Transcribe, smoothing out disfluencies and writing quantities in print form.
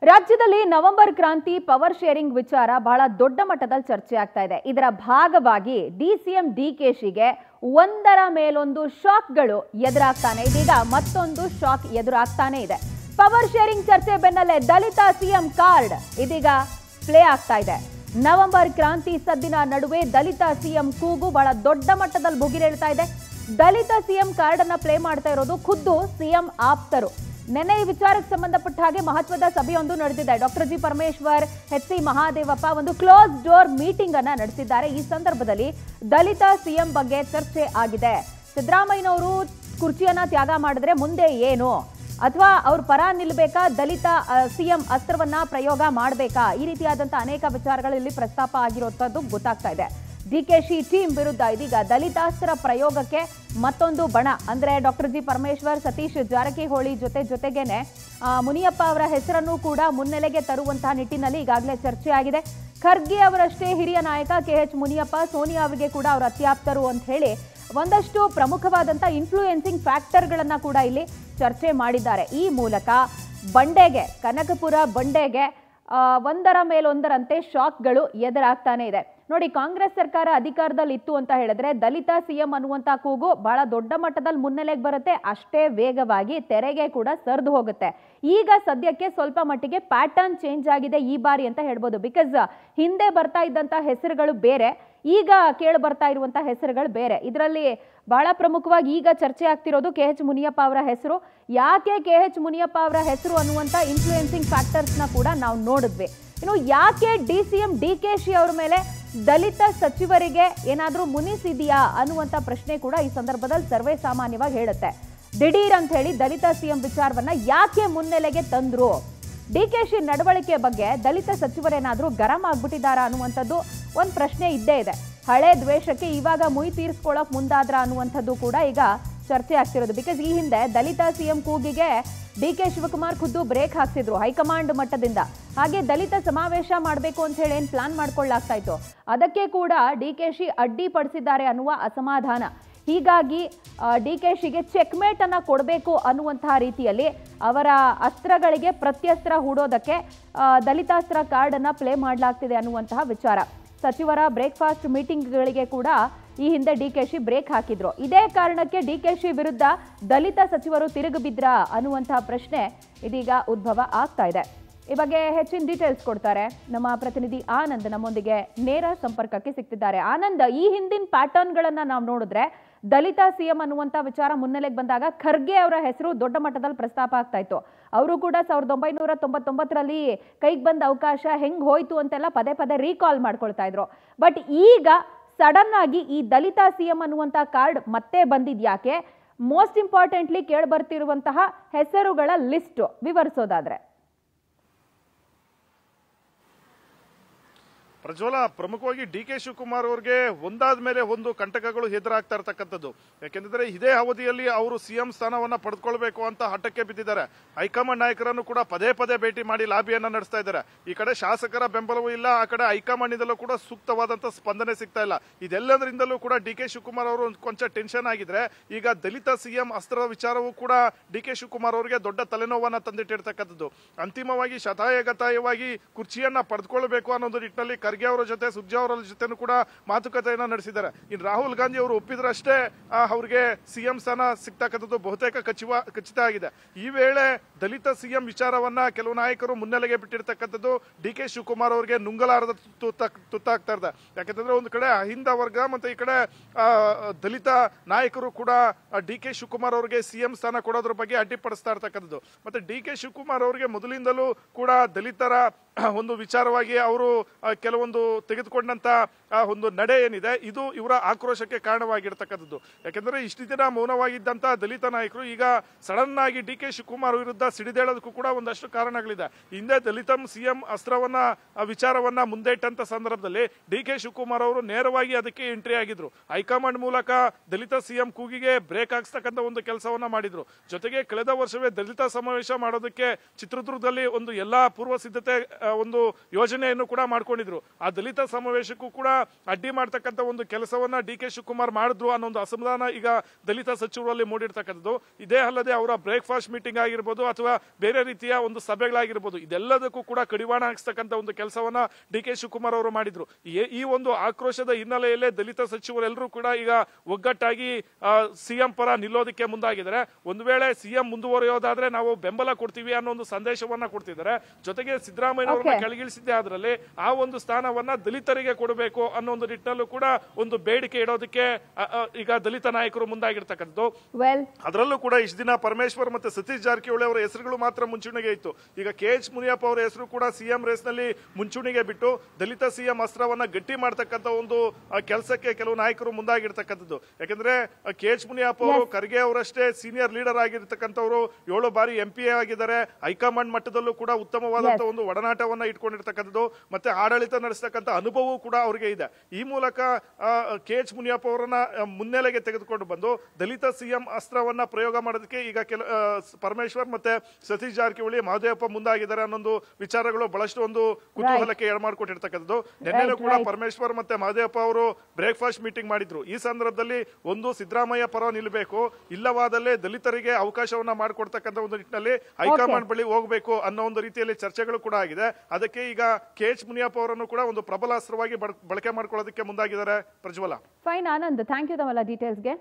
ರಾಜ್ಯದಲ್ಲಿ ನವೆಂಬರ್ ಕ್ರಾಂತಿ power sharing ವಿಚಾರ ಬಹಳ ದೊಡ್ಡ ಮಟ್ಟದಲ್ಲಿ ಚರ್ಚೆ ಆಗ್ತಾ ಇದೆ. ಇದರ ಭಾಗವಾಗಿ ಡಿಸಿಎಂ ಡಿಕೆಶಿಗೆ ಒಂದರ ಮೇಲೊಂದು ಶಾಕ್ಗಳು ಎದುರಾಗ್ತಾನೆ ಇದೀಗ ಮತ್ತೊಂದು ಶಾಕ್ ಎದುರಾಗ್ತಾನೆ ಇದೆ. ಪವರ್ ಶೇರಿಂಗ್ ಚರ್ಚೆ ಬೆನ್ನಲ್ಲೇ ದಲಿತ ಸಿಎಂ ಕಾರ್ಡ್ ಇದೀಗ ಪ್ಲೇ ಆಗ್ತಾ ಇದೆ. ನವೆಂಬರ್ ಕ್ರಾಂತಿ ಸದ್ದಿನ ನಡುವೆ ದಲಿತ ಸಿಎಂ ಕೂಗು ಬಹಳ ದೊಡ್ಡ ಮಟ್ಟದಲ್ಲಿ ಭುಗಿಲೇಳ್ತಾ ಇದೆ. ದಲಿತ ಸಿಎಂ ಕಾರ್ಡ್ ಅನ್ನ ಪ್ಲೇ ಮಾಡ್ತಾ ಇರೋದು ಖುದ್ದು ಸಿಎಂ ಆಪ್ತರು. ನಿನ್ನೆ ಈ ವಿಚಾರಕ್ಕೆ ಸಂಬಂಧಪಟ್ಟ ಹಾಗೆ ಮಹತ್ವದ ಸಭೆಯೊಂದು ನಡೆದಿದೆ. Doctor G Parameshwar, H C Mahadevappa ಒಂದು ಕ್ಲೋಸ್ ಡೋರ್ ಮೀಟಿಂಗ್ ಅನ್ನ ನಡೆಸಿದ್ದಾರೆ. ಈ ಸಂದರ್ಭದಲ್ಲಿ ದಲಿತ ಸಿಎಂ ಬಗ್ಗೆ ಚರ್ಚೆ ಆಗಿದೆ. ಸಿದ್ದರಾಮಯ್ಯನವರು ಕುರ್ಚಿಯನ್ನ ತ್ಯಾಗ ಮಾಡಿದ್ರೆ ಮುಂದೆ ಏನು, ಅಥವಾ ಅವ್ರ ಪರ ನಿಲ್ಬೇಕಾ, ದಲಿತ ಸಿಎಂ ಅಸ್ತ್ರವನ್ನ ಪ್ರಯೋಗ ಮಾಡಬೇಕಾ, ಈ ರೀತಿಯಾದಂತಹ ಅನೇಕ ವಿಚಾರಗಳು ಇಲ್ಲಿ ಪ್ರಸ್ತಾಪ ಆಗಿರುವಂತದ್ದು ಗೊತ್ತಾಗ್ತಾ ಇದೆ. ಡಿಕೆಶಿ ಟೀಮ್ ವಿರುದ್ಧ ಇದೀಗ ದಲಿತಾಸ್ತ್ರ ಪ್ರಯೋಗಕ್ಕೆ ಮತ್ತೊಂದು ಬಣ. ಅಂದ್ರೆ ಡಾಕ್ಟರ್ ಜಿ ಪರಮೇಶ್ವರ್, ಸತೀಶ್ ಜಾರಕಿಹೊಳಿ ಜೊತೆಗೇನೆ ಮುನಿಯಪ್ಪ ಅವರ ಹೆಸರನ್ನು ಕೂಡ ಮುನ್ನೆಲೆಗೆ ತರುವಂತಹ ನಿಟ್ಟಿನಲ್ಲಿ ಈಗಾಗಲೇ ಚರ್ಚೆ ಆಗಿದೆ. ಖರ್ಗೆ ಅವರಷ್ಟೇ ಹಿರಿಯ ನಾಯಕ ಕೆಎಚ್ ಮುನಿಯಪ್ಪ, ಸೋನಿಯಾ ಅವರಿಗೆ ಕೂಡ ಅವರ ಅತ್ಯಾಪ್ತರು ಅಂತ ಹೇಳಿ ಒಂದಷ್ಟು ಪ್ರಮುಖವಾದಂತಹ ಇನ್ಫ್ಲೂಯೆನ್ಸಿಂಗ್ ಫ್ಯಾಕ್ಟರ್ಗಳನ್ನ ಕೂಡ ಇಲ್ಲಿ ಚರ್ಚೆ ಮಾಡಿದ್ದಾರೆ. ಈ ಮೂಲಕ ಬಂಡೆಗೆ, ಕನಕಪುರ ಬಂಡೆಗೆ ಒಂದರ ಮೇಲೊಂದರಂತೆ ಶಾಕ್ಗಳು ಎದುರಾಗ್ತಾನೆ ಇದೆ. ನೋಡಿ, ಕಾಂಗ್ರೆಸ್ ಸರ್ಕಾರ ಅಧಿಕಾರದಲ್ಲಿ ಇತ್ತು ಅಂತ ಹೇಳಿದ್ರೆ ದಲಿತ ಸಿಎಂ ಅನ್ನುವಂತ ಕೂಗು ಬಹಳ ದೊಡ್ಡ ಮಟ್ಟದಲ್ಲಿ ಮುನ್ನೆಲೆಗೆ ಬರುತ್ತೆ, ಅಷ್ಟೇ ವೇಗವಾಗಿ ತೆರೆಗೆ ಕೂಡ ಸರಿದು ಹೋಗುತ್ತೆ. ಈಗ ಸದ್ಯಕ್ಕೆ ಸ್ವಲ್ಪ ಮಟ್ಟಿಗೆ ಪ್ಯಾಟರ್ನ್ ಚೇಂಜ್ ಆಗಿದೆ ಈ ಬಾರಿ ಅಂತ ಹೇಳ್ಬೋದು. ಬಿಕಾಸ್ ಹಿಂದೆ ಬರ್ತಾ ಇದ್ದಂತ ಹೆಸರುಗಳು ಬೇರೆ, ಈಗ ಕೇಳಿ ಬರ್ತಾ ಇರುವಂತಹ ಹೆಸರುಗಳು ಬೇರೆ. ಇದರಲ್ಲಿ ಬಹಳ ಪ್ರಮುಖವಾಗಿ ಈಗ ಚರ್ಚೆ ಆಗ್ತಿರೋದು ಕೆಎಚ್ ಮುನಿಯಪ್ಪ ಅವರ ಹೆಸರು. ಯಾಕೆ ಕೆಎಚ್ ಮುನಿಯಪ್ಪ ಅವರ ಹೆಸರು ಅನ್ನುವಂತ ಇನ್ಫ್ಲೂಯೆನ್ಸಿಂಗ್ ಫ್ಯಾಕ್ಟರ್ಸ್ ನ ಕೂಡ ನಾವು ನೋಡಿದ್ವಿ. ಇನ್ನು ಯಾಕೆ ಡಿಸಿಎಂ ಡಿಕೆಶಿ ಅವರ ಮೇಲೆ ದಲಿತ ಸಚಿವರಿಗೆ ಏನಾದ್ರೂ ಮುನಿಸಿದೆಯಾ ಅನ್ನುವಂತ ಪ್ರಶ್ನೆ ಕೂಡ ಈ ಸಂದರ್ಭದಲ್ಲಿ ಸರ್ವೇ ಸಾಮಾನ್ಯವಾಗಿ ಹೇಳುತ್ತೆ. ದಿಢೀರ್ ಅಂತ ಹೇಳಿ ದಲಿತ ಸಿಎಂ ವಿಚಾರವನ್ನ ಯಾಕೆ ಮುನ್ನೆಲೆಗೆ ತಂದ್ರು, ಡಿಕೆಶಿ ನಡವಳಿಕೆ ಬಗ್ಗೆ ದಲಿತ ಸಚಿವರೇನಾದ್ರೂ ಗರಂ ಆಗ್ಬಿಟ್ಟಿದಾರಾ ಅನ್ನುವಂಥದ್ದು ಒಂದು ಪ್ರಶ್ನೆ ಇದ್ದೇ ಇದೆ. ಹಳೆ ದ್ವೇಷಕ್ಕೆ ಇವಾಗ ಮುಯಿ ತೀರಿಸ್ಕೊಳ್ಳೋಕೆ ಮುಂದಾದ್ರ ಅನ್ನುವಂಥದ್ದು ಕೂಡ ಈಗ ಚರ್ಚೆ ಆಗ್ತಿರೋದು. ಬಿಕಾಸ್ ಈ ಹಿಂದೆ ದಲಿತ ಸಿಎಂ ಕೂಗಿಗೆ ಡಿಕೆ ಶಿವಕುಮಾರ್ ಖುದ್ದು ಬ್ರೇಕ್ ಹಾಕ್ಸಿದ್ರು ಹೈಕಮಾಂಡ್ ಮಟ್ಟದಿಂದ. ಹಾಗೆ ದಲಿತ ಸಮಾವೇಶ ಮಾಡಬೇಕು ಅಂತ ಹೇಳಿ ಏನ್ ಪ್ಲಾನ್ ಮಾಡ್ಕೊಳ್ಳಾಗ್ತಾ ಇತ್ತು, ಅದಕ್ಕೆ ಕೂಡ ಡಿಕೆಶಿ ಅಡ್ಡಿಪಡಿಸಿದ್ದಾರೆ ಅನ್ನುವ ಅಸಮಾಧಾನ. ಹೀಗಾಗಿ ಡಿಕೆಶಿಗೆ ಚೆಕ್ಮೇಟ್ ಅನ್ನ ಕೊಡಬೇಕು ಅನ್ನುವಂತಹ ರೀತಿಯಲ್ಲಿ ಅವರ ಅಸ್ತ್ರಗಳಿಗೆ ಪ್ರತ್ಯಸ್ತ್ರ ಹೂಡೋದಕ್ಕೆ ದಲಿತಾಸ್ತ್ರ ಕಾರ್ಡ್ ಅನ್ನ ಪ್ಲೇ ಮಾಡಲಾಗ್ತಿದೆ ಅನ್ನುವಂತಹ ವಿಚಾರ. ಸಚಿವರ ಬ್ರೇಕ್ಫಾಸ್ಟ್ ಮೀಟಿಂಗ್ಗಳಿಗೆ ಕೂಡ ಈ ಹಿಂದೆ ಡಿಕೆಶಿ ಬ್ರೇಕ್ ಹಾಕಿದ್ರು. ಇದೇ ಕಾರಣಕ್ಕೆ ಡಿಕೆಶಿ ವಿರುದ್ಧ ದಲಿತ ಸಚಿವರು ತಿರುಗಿ ಬಿದ್ರಾ ಅನ್ನುವಂತಹ ಪ್ರಶ್ನೆ ಇದೀಗ ಉದ್ಭವ ಆಗ್ತಾ ಇದೆ. ಈ ಬಗ್ಗೆ ಹೆಚ್ಚಿನ ಡೀಟೇಲ್ಸ್ ಕೊಡ್ತಾರೆ ನಮ್ಮ ಪ್ರತಿನಿಧಿ ಆನಂದ್, ನಮ್ಮೊಂದಿಗೆ ನೇರ ಸಂಪರ್ಕಕ್ಕೆ ಸಿಗ್ತಿದ್ದಾರೆ. ಆನಂದ್, ಈ ಹಿಂದಿನ ಪ್ಯಾಟರ್ನ್ಗಳನ್ನ ನಾವು ನೋಡಿದ್ರೆ ದಲಿತ ಸಿಎಂ ಅನ್ನುವಂಥ ವಿಚಾರ ಮುನ್ನೆಲೆಗೆ ಬಂದಾಗ ಖರ್ಗೆ ಅವರ ಹೆಸರು ದೊಡ್ಡ ಮಟ್ಟದಲ್ಲಿ ಪ್ರಸ್ತಾಪ ಆಗ್ತಾ ಇತ್ತು. ಅವರು ಕೂಡ 1999ರಲ್ಲಿ ಕೈಗೆ ಬಂದ ಅವಕಾಶ ಹೆಂಗ್ ಹೋಯ್ತು ಅಂತೆಲ್ಲ ಪದೇ ಪದೇ ರೀಕಾಲ್ ಮಾಡ್ಕೊಳ್ತಾ ಇದ್ರು. ಬಟ್ ಈಗ ಸಡನ್ ಆಗಿ ಈ ದಲಿತ ಸಿಎಂ ಅನ್ನುವಂಥ ಕಾರ್ಡ್ ಮತ್ತೆ ಬಂದಿದ್ಯಾಕೆ? ಮೋಸ್ಟ್ ಇಂಪಾರ್ಟೆಂಟ್ಲಿ ಕೇಳಿ ಬರ್ತಿರುವಂತಹ ಹೆಸರುಗಳ ಲಿಸ್ಟ್ ವಿವರಿಸೋದಾದ್ರೆ. ಪ್ರಜ್ವಲ, ಪ್ರಮುಖವಾಗಿ ಡಿಕೆ ಶಿವಕುಮಾರ್ ಅವರಿಗೆ ಒಂದಾದ ಮೇಲೆ ಒಂದು ಕಂಟಕಗಳು ಎದುರಾಗ್ತಾ ಇರತಕ್ಕಂಥದ್ದು. ಯಾಕೆಂದ್ರೆ ಇದೇ ಅವಧಿಯಲ್ಲಿ ಅವರು ಸಿಎಂ ಸ್ಥಾನವನ್ನ ಪಡೆದುಕೊಳ್ಬೇಕು ಅಂತ ಹಠಕ್ಕೆ ಬಿದ್ದಿದ್ದಾರೆ. ಹೈಕಮಾಂಡ್ ನಾಯಕರನ್ನು ಕೂಡ ಪದೇ ಪದೇ ಭೇಟಿ ಮಾಡಿ ಲಾಬಿಯನ್ನ ನಡೆಸ್ತಾ ಇದ್ದಾರೆ. ಈ ಕಡೆ ಶಾಸಕರ ಬೆಂಬಲವೂ ಇಲ್ಲ, ಆ ಕಡೆ ಹೈಕಮಾಂಡ್ ಇಂದಲೂ ಕೂಡ ಸೂಕ್ತವಾದಂತ ಸ್ಪಂದನೆ ಸಿಗ್ತಾ ಇಲ್ಲ. ಇದೆಲ್ಲದರಿಂದಲೂ ಕೂಡ ಡಿಕೆ ಶಿವಕುಮಾರ್ ಅವರು ಕೊಂಚ ಟೆನ್ಷನ್ ಆಗಿದ್ರೆ, ಈಗ ದಲಿತ ಸಿಎಂ ಅಸ್ತ್ರದ ವಿಚಾರವೂ ಕೂಡ ಡಿಕೆ ಶಿವಕುಮಾರ್ ಅವರಿಗೆ ದೊಡ್ಡ ತಲೆನೋವನ್ನ ತಂದಿಟ್ಟಿರ್ತಕ್ಕಂಥದ್ದು. ಅಂತಿಮವಾಗಿ ಶತಾಯಗತಾಯವಾಗಿ ಕುರ್ಚಿಯನ್ನ ಪಡೆದುಕೊಳ್ಬೇಕು ಅನ್ನೋದು ನಿಟ್ಟಿನಲ್ಲಿ ಖರ್ಗೆ ಅವರ ಜೊತೆ, ಸುರ್ಜಾ ಅವರ ಜೊತೆನೂ ಕೂಡ ಮಾತುಕತೆಯನ್ನ ನಡೆಸಿದ್ದಾರೆ. ಇನ್ನು ರಾಹುಲ್ ಗಾಂಧಿ ಅವರು ಒಪ್ಪಿದ್ರಷ್ಟೇ ಅವರಿಗೆ ಸಿಎಂ ಸ್ಥಾನ ಸಿಗ್ತಕ್ಕಂಥದ್ದು ಬಹುತೇಕ ಖಚಿತ ಆಗಿದೆ. ಈ ವೇಳೆ ದಲಿತ ಸಿಎಂ ವಿಚಾರವನ್ನ ಕೆಲವು ನಾಯಕರು ಮುನ್ನೆಲೆಗೆ ಬಿಟ್ಟಿರ್ತಕ್ಕಂಥದ್ದು ಡಿಕೆ ಶಿವಕುಮಾರ್ ಅವರಿಗೆ ನುಂಗಲಾರದ ತುತ್ತಾಗ್ತಾ ಇದೆ. ಯಾಕಂತಂದ್ರೆ ಒಂದು ಕಡೆ ಅಹಿಂದ ವರ್ಗ ಮತ್ತೆ ಈ ಕಡೆ ದಲಿತ ನಾಯಕರು ಕೂಡ ಡಿಕೆ ಶಿವಕುಮಾರ್ ಅವರಿಗೆ ಸಿಎಂ ಸ್ಥಾನ ಕೊಡೋದ್ರ ಬಗ್ಗೆ ಅಡ್ಡಿಪಡಿಸ್ತಾ ಇರ್ತಕ್ಕಂಥದ್ದು. ಮತ್ತೆ ಡಿಕೆ ಶಿವಕುಮಾರ್ ಅವರಿಗೆ ಮೊದಲಿಂದಲೂ ಕೂಡ ದಲಿತರ ಒಂದು ವಿಚಾರವಾಗಿ ಅವರು ಕೆಲವೊಂದು ತೆಗೆದುಕೊಂಡಂತ ಒಂದು ನಡೆ ಏನಿದೆ, ಇದು ಇವರ ಆಕ್ರೋಶಕ್ಕೆ ಕಾರಣವಾಗಿರ್ತಕ್ಕಂಥದ್ದು. ಯಾಕೆಂದ್ರೆ ಇಷ್ಟು ದಿನ ಮೌನವಾಗಿದ್ದಂತ ದಲಿತ ನಾಯಕರು ಈಗ ಸಡನ್ ಆಗಿ ಡಿಕೆ ಶಿವಕುಮಾರ್ ವಿರುದ್ಧ ಸಿಡಿದೇಳೋದಕ್ಕೂ ಕೂಡ ಒಂದಷ್ಟು ಕಾರಣಗಳಿದೆ. ಹಿಂದೆ ದಲಿತಂ ಸಿಎಂ ಅಸ್ತ್ರವನ್ನ ವಿಚಾರವನ್ನ ಮುಂದೆ ಇಟ್ಟಂತ ಸಂದರ್ಭದಲ್ಲಿ ಡಿಕೆ ಶಿವಕುಮಾರ್ ಅವರು ನೇರವಾಗಿ ಅದಕ್ಕೆ ಎಂಟ್ರಿ ಆಗಿದ್ರು. ಹೈಕಮಾಂಡ್ ಮೂಲಕ ದಲಿತ ಸಿಎಂ ಕೂಗಿಗೆ ಬ್ರೇಕ್ ಹಾಕ್ಸ್ತಕ್ಕಂಥ ಒಂದು ಕೆಲಸವನ್ನ ಮಾಡಿದ್ರು. ಜೊತೆಗೆ ಕಳೆದ ವರ್ಷವೇ ದಲಿತ ಸಮಾವೇಶ ಮಾಡೋದಕ್ಕೆ ಚಿತ್ರದುರ್ಗದಲ್ಲಿ ಒಂದು ಎಲ್ಲಾ ಪೂರ್ವ ಸಿದ್ಧತೆ ಒಂದು ಯೋಜನೆಯನ್ನು ಕೂಡ ಮಾಡ್ಕೊಂಡಿದ್ರು. ಆ ದಲಿತ ಸಮಾವೇಶಕ್ಕೂ ಕೂಡ ಅಡ್ಡಿ ಮಾಡ್ತಕ್ಕಂಥ ಒಂದು ಕೆಲಸವನ್ನ ಡಿ ಕೆ ಶಿವಕುಮಾರ್ ಮಾಡಿದ್ರು ಅನ್ನೋ ಒಂದು ಅಸಮಾಧಾನ ಈಗ ದಲಿತ ಸಚಿವರಲ್ಲಿ ಮೂಡಿರ್ತಕ್ಕಂಥದ್ದು. ಇದೇ ಅಲ್ಲದೆ ಅವರ ಬ್ರೇಕ್ಫಾಸ್ಟ್ ಮೀಟಿಂಗ್ ಆಗಿರ್ಬೋದು ಅಥವಾ ಬೇರೆ ರೀತಿಯ ಒಂದು ಸಭೆಗಳಾಗಿರ್ಬೋದು, ಇದೆಲ್ಲದಕ್ಕೂ ಕೂಡ ಕಡಿವಾಣ ಹಾಕಿಸ್ತಕ್ಕಂಥ ಒಂದು ಕೆಲಸವನ್ನ ಡಿ ಕೆ ಶಿವಕುಮಾರ್ ಅವರು ಮಾಡಿದ್ರು. ಈ ಒಂದು ಆಕ್ರೋಶದ ಹಿನ್ನೆಲೆಯಲ್ಲೇ ದಲಿತ ಸಚಿವರೆಲ್ಲರೂ ಕೂಡ ಈಗ ಒಗ್ಗಟ್ಟಾಗಿ ಸಿಎಂ ಪರ ನಿಲ್ಲೋದಕ್ಕೆ ಮುಂದಾಗಿದ್ದಾರೆ. ಒಂದು ವೇಳೆ ಸಿಎಂ ಮುಂದುವರಿಯೋದಾದ್ರೆ ನಾವು ಬೆಂಬಲ ಕೊಡ್ತೀವಿ ಅನ್ನೋ ಒಂದು ಸಂದೇಶವನ್ನ ಕೊಡ್ತಿದ್ದಾರೆ. ಜೊತೆಗೆ ಸಿದ್ದರಾಮಯ್ಯ ಕೆಳಗಿಳಿಸಿದ್ದೆ ಅದರಲ್ಲಿ ಆ ಒಂದು ಸ್ಥಾನವನ್ನ ದಲಿತರಿಗೆ ಕೊಡಬೇಕು ಅನ್ನೋ ಒಂದು ನಿಟ್ಟಿನಲ್ಲೂ ಕೂಡ ಒಂದು ಬೇಡಿಕೆ ಇಡೋದಕ್ಕೆ ಈಗ ದಲಿತ ನಾಯಕರು ಮುಂದಾಗಿರ್ತಕ್ಕಂಥದ್ದು. ಅದರಲ್ಲೂ ಕೂಡ ಇಷ್ಟು ದಿನ ಪರಮೇಶ್ವರ್ ಮತ್ತೆ ಸತೀಶ್ ಜಾರಕಿಹೊಳಿ ಅವರ ಹೆಸರುಗಳು ಮಾತ್ರ ಮುಂಚೂಣಿಗೆ ಇತ್ತು. ಈಗ KH ಮುನಿಯಪ್ಪ ಅವರ ಹೆಸರು ಕೂಡ ಸಿಎಂ ರೇಸ್ ನಲ್ಲಿ ಮುಂಚೂಣಿಗೆ ಬಿಟ್ಟು ದಲಿತ ಸಿಎಂ ಅಸ್ತ್ರವನ್ನ ಗಟ್ಟಿ ಮಾಡತಕ್ಕಂತ ಒಂದು ಕೆಲಸಕ್ಕೆ ಕೆಲವು ನಾಯಕರು ಮುಂದಾಗಿರ್ತಕ್ಕಂಥದ್ದು. ಯಾಕಂದ್ರೆ KH ಮುನಿಯಪ್ಪ ಅವರು ಖರ್ಗೆ ಅವರಷ್ಟೇ ಸೀನಿಯರ್ ಲೀಡರ್ ಆಗಿರ್ತಕ್ಕಂಥವ್ರು, 7 ಬಾರಿ MP ಆಗಿದ್ದಾರೆ. ಹೈಕಮಾಂಡ್ ಮಟ್ಟದಲ್ಲೂ ಕೂಡ ಉತ್ತಮವಾದಂತಹ ಒಂದು ಒಡನಾಟವನ್ನ ಇಟ್ಕೊಂಡಿರ್ತಕ್ಕಂಥದ್ದು, ಮತ್ತೆ ಆಡಳಿತ ನಡೆಸತಕ್ಕಂಥ ಅನುಭವವೂ ಕೂಡ ಅವರಿಗೆ ಇದೆ. ಈ ಮೂಲಕ KH ಮುನಿಯಪ್ಪ ಅವರನ್ನ ಮುನ್ನೆಲೆಗೆ ತೆಗೆದುಕೊಂಡು ಬಂದು ದಲಿತ ಸಿಎಂ ಅಸ್ತ್ರವನ್ನ ಪ್ರಯೋಗ ಮಾಡೋದಕ್ಕೆ ಈಗ ಪರಮೇಶ್ವರ್ ಮತ್ತೆ ಸತೀಶ್ ಜಾರಕಿಹೊಳಿ, ಮಹದೇವಪ್ಪ ಮುಂದಾಗಿದ್ದಾರೆ ಅನ್ನೊಂದು ವಿಚಾರಗಳು ಬಹಳಷ್ಟು ಒಂದು ಕುತೂಹಲಕ್ಕೆ ಎಡಮಾಡ್ಕೊಟ್ಟಿರ್ತಕ್ಕಂಥದ್ದು. ನಿನ್ನೆನೂ ಕೂಡ ಪರಮೇಶ್ವರ್ ಮತ್ತೆ ಮಹದೇವಪ್ಪ ಅವರು ಬ್ರೇಕ್ಫಾಸ್ಟ್ ಮೀಟಿಂಗ್ ಮಾಡಿದ್ರು. ಈ ಸಂದರ್ಭದಲ್ಲಿ ಒಂದು ಸಿದ್ದರಾಮಯ್ಯ ಪರ ನಿಲ್ಲಬೇಕು, ಇಲ್ಲವಾದಲ್ಲೇ ದಲಿತರಿಗೆ ಅವಕಾಶವನ್ನ ಮಾಡಿಕೊಡ್ತಕ್ಕಂಥ ಒಂದು ನಿಟ್ಟಿನಲ್ಲಿ ಹೈಕಮಾಂಡ್ ಬಳಿ ಹೋಗಬೇಕು ಅನ್ನೋ ಒಂದು ರೀತಿಯಲ್ಲಿ ಚರ್ಚೆಗಳು ಕೂಡ ಆಗಿದೆ. ಅದಕ್ಕೆ ಈಗ KH ಮುನಿಯಪ್ಪ ಅವರನ್ನು ಕೂಡ ಒಂದು ಪ್ರಬಲ ಅಸ್ತ್ರವಾಗಿ ಬಳಕೆ ಮಾಡ್ಕೊಳ್ಳೋದಕ್ಕೆ ಮುಂದಾಗಿದ್ದಾರೆ. ಪ್ರಜ್ವಲ. ಫೈನ್ ಆನಂದ್, ಥ್ಯಾಂಕ್ ಯು ತಮ್ಮೆಲ್ಲ ಡೀಟೇಲ್ಸ್ಗೆ.